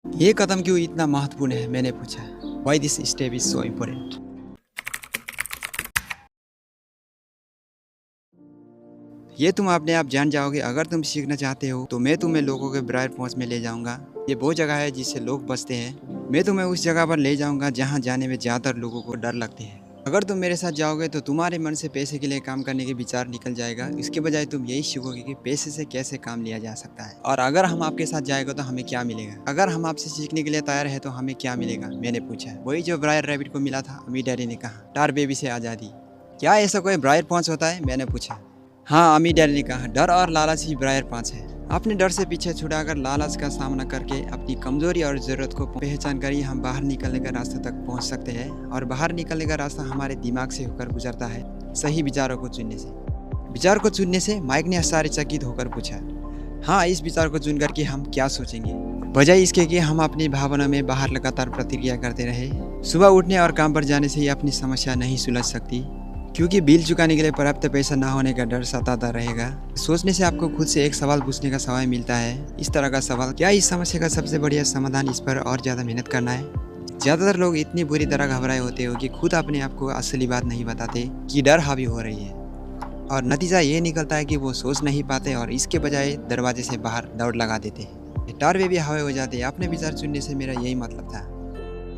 ये कदम क्यों इतना महत्वपूर्ण है, मैंने पूछा। Why this step is so important. ये तुम अपने आप जान जाओगे। अगर तुम सीखना चाहते हो तो मैं तुम्हें लोगों के ब्राइट पहुंच में ले जाऊंगा। ये वो जगह है जिससे लोग बचते हैं। मैं तुम्हें उस जगह पर ले जाऊंगा जहां जाने में ज़्यादातर लोगों को डर लगते हैं। अगर तुम मेरे साथ जाओगे तो तुम्हारे मन से पैसे के लिए काम करने के विचार निकल जाएगा। इसके बजाय तुम यही सीखोगे कि पैसे से कैसे काम लिया जा सकता है। और अगर हम आपके साथ जाएगा तो हमें क्या मिलेगा। अगर हम आपसे सीखने के लिए तैयार है तो हमें क्या मिलेगा, मैंने पूछा। वही जो ब्रायर रैबिट को मिला था, अम्मी डैडी ने कहा, टार बेबी से आज़ादी। क्या ऐसा कोई ब्रायर पहुंच होता है, मैंने पूछा। हाँ, अम्मी डैडी ने कहा, डर और लालच ही ब्रायर पाँच है। अपने डर से पीछे छुड़ाकर लालच का सामना करके अपनी कमजोरी और ज़रूरत को पहचान कर ही हम बाहर निकलने का रास्ते तक पहुंच सकते हैं। और बाहर निकलने का रास्ता हमारे दिमाग से होकर गुजरता है, सही विचारों को चुनने से। विचार को चुनने से, माइक ने आश्चर्यचकित होकर पूछा। हाँ, इस विचार को चुनकर के हम क्या सोचेंगे, बजाय इसके कि हम अपनी भावना में बाहर लगातार प्रतिक्रिया करते रहे। सुबह उठने और काम पर जाने से ही अपनी समस्या नहीं सुलझ सकती, क्योंकि बिल चुकाने के लिए पर्याप्त पैसा ना होने का डर सताता रहेगा। सोचने से आपको खुद से एक सवाल पूछने का समय मिलता है। इस तरह का सवाल, क्या इस समस्या का सबसे बढ़िया समाधान इस पर और ज़्यादा मेहनत करना है। ज़्यादातर लोग इतनी बुरी तरह घबराए होते हो कि खुद अपने आप को असली बात नहीं बताते कि डर हावी हो रही है। और नतीजा ये निकलता है कि वो सोच नहीं पाते और इसके बजाय दरवाजे से बाहर दौड़ लगा देते हैं। टार वे भी हवा हो जाते हैं। अपने विचार चुनने से मेरा यही मतलब था।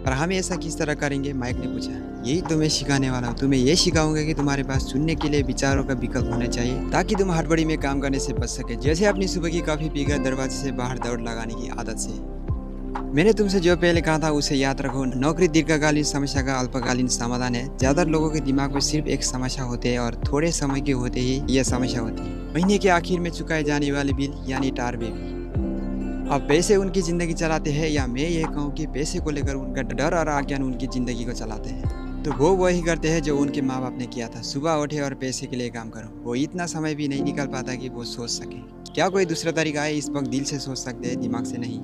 पर हम ऐसा किस तरह करेंगे, माइक ने पूछा। यही तुम्हें सिखाने वाला हूँ। तुम्हें ये सिखाऊंगा कि तुम्हारे पास चुनने के लिए विचारों का विकल्प होना चाहिए, ताकि तुम हड़बड़ी में काम करने से बच सके। जैसे अपनी सुबह की कॉफी पीकर दरवाजे से बाहर दौड़ लगाने की आदत से। मैंने तुमसे जो पहले कहा था उसे याद रखो। नौकरी दीर्घकालीन समस्या का अल्पकालीन समाधान है। ज्यादातर लोगों के दिमाग में सिर्फ एक समस्या होती है और थोड़े समय के होते ही यह समस्या होती है महीने के आखिर में चुकाए जाने वाले बिल, यानी टार बेबी। अब पैसे उनकी ज़िंदगी चलाते हैं, या मैं ये कहूँ कि पैसे को लेकर उनका डर और अज्ञान उनकी ज़िंदगी को चलाते हैं। तो वो वही करते हैं जो उनके माँ बाप ने किया था, सुबह उठे और पैसे के लिए काम करो। वो इतना समय भी नहीं निकल पाता कि वो सोच सके। क्या कोई दूसरा तरीका है। इस वक्त दिल से सोच सकते हैं, दिमाग से नहीं।